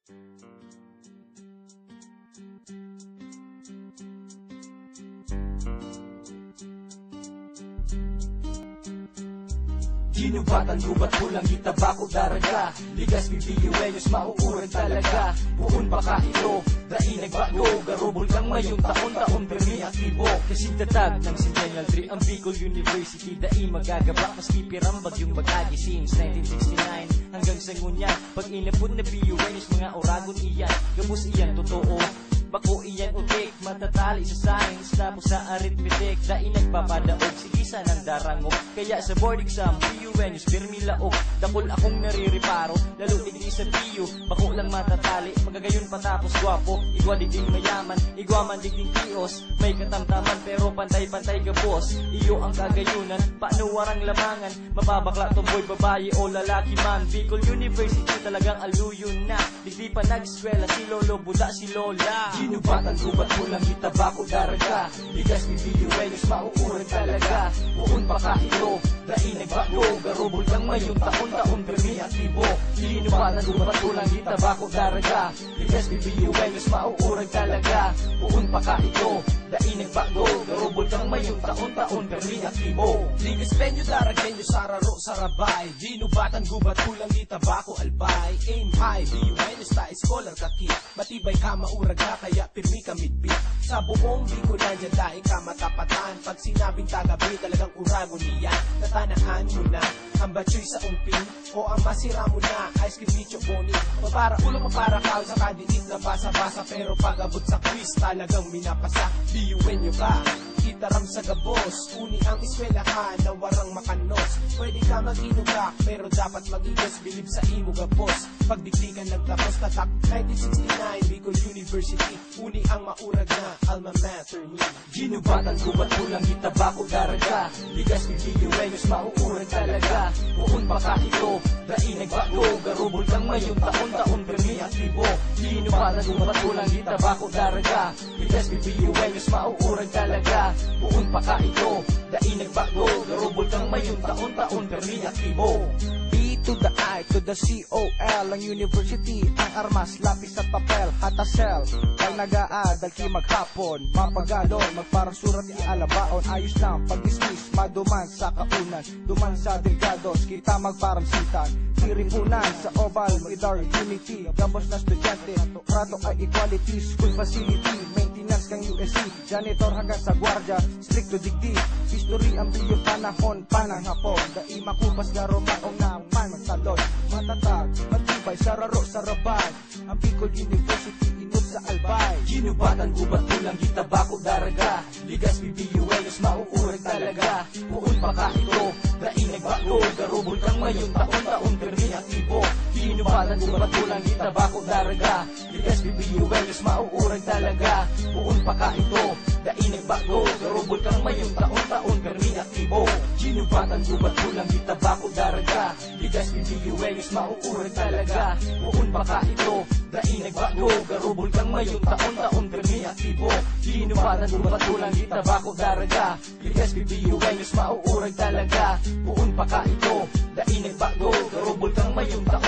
Ginubatan gubat pulang itabako daraga Ligas bibiyuelos mauurag talaga Buon baka ito Dainag bago Garubol kang mayong taon-taon Permi aktibo Kasing tatag ng Centennial Tree Ang Bicol University Dai magagaba Maski pirambag yung bagagi Since 1969 hanggang sa ngunyan Pag inapod na biyuelos Mga oragon iyan Gabos iyan totoo Bako iyan utik, matatali sa science Tapos sa arithmetic, dai nagpapadaog Sigisa ng darangog, kaya sa board exam PUNs, pirmi laog Dakol akong naririparo, lalo digdi sa PU Bako lang matatali, magagayon patapos gwapo Igwa digding mayaman, igwa man digding tios May katamtaman pero pantay-pantay gabos Iyo ang kagayunan, paano warang lamangan Mababakla tomboy, babae o lalaki man Bicol University talagang aluyun na Digdi pa nag-eskwela, si lolo, buda si lola Ginubatan gubat pulang itabako daraga Ligas bibiyuelos mauurag talaga Buon baka ito Dainag bago Garubol kang mayong taon-taon Permi aktibo Ginubatan gubat pulang itabako daraga Ligas bibiyuelos mauurag talaga Buon baka ito Dainag bago Garubol kang mayong taon-taon Permi aktibo Ligas penyo daragenyo sararo sarabay Ginubatan gubat pulang itabako albay Aim high biyuelos ta scholar kaki Matibay ka maurag ka kaya pirmi ka midbit Sa buong Bicolan dyan dahil ka matapatan Pag sinabing tagabi talagang uragon niyan Tatanahan mo na ang batsoy sa umping O ang masira mo na ice cream nicho boni Mapara ulo mapara kao sa kadiit na basa-basa Pero pag abot sa quiz talagang minapasa Biyuwen nyo ka Itaram sa gabos Uni ang eskwelahan na warang makanos Pwede ka mag-inugak pero dapat mag-igos Bilib sa imo gabos Pagdikdikan nagtapos tatak 1969 Bicol University Uni ang maurag na alma mater ni Ginubatan gubat pulang itabako daraga Ligas bibiyuelos mauurag talaga Buon baka ito Dainag bago Garubol kang mayong taon-taon Permi aktibo Ginubatan gubat pulang itabako daraga Ligas bibiyuelos mauurag talaga Buon baka ito Dainag bago Garubol kang mayong taon-taon Permi aktibo B to the I to the C-O-L Ang university, ang armas, lapis at papel Hatasel, kay nag-aadal ki maghapon Mapagalon, magparasurat di alabaon Ayos lang, pag-dismiss, maduman sa kaunan Duman sa delgados, kita magparamsitan Siripunan sa oval, with our unity Gabos na estudyante, trato ay equality School facility, maintenance kang USC Janitor hanggang sa gwardiya, stricto digdi History ang biyo panahon, panang hapon Dai makupas garo maong naman magsalon Matatag, matibay, sararo, sarabay Ang Bicol University, inut sa albay Ginubatan gubat pulang itabako daraga Ligas bibiyuelos mauurag talaga Buon baka ito Dainag bago Garubol kang mayong taon-taon Permi aktibo Ginubatan gubat pulang itabako daraga Ligas bibiyuelos mauurag talaga Buon baka ito Dainag bago Garubol kang mayong taon-taon Permi aktibo Ginubatan gubat pulang itabako daraga Ligas bibiyuelos mauurag talaga Buon baka ito Dainag bago Garubol kang mayong taon-taon Permi aktibo Ginubatan gubat pulang itabako daraga Ligas bibiyuelos mauurag talaga Buon baka ito Dainag bago Garubol kang mayong taon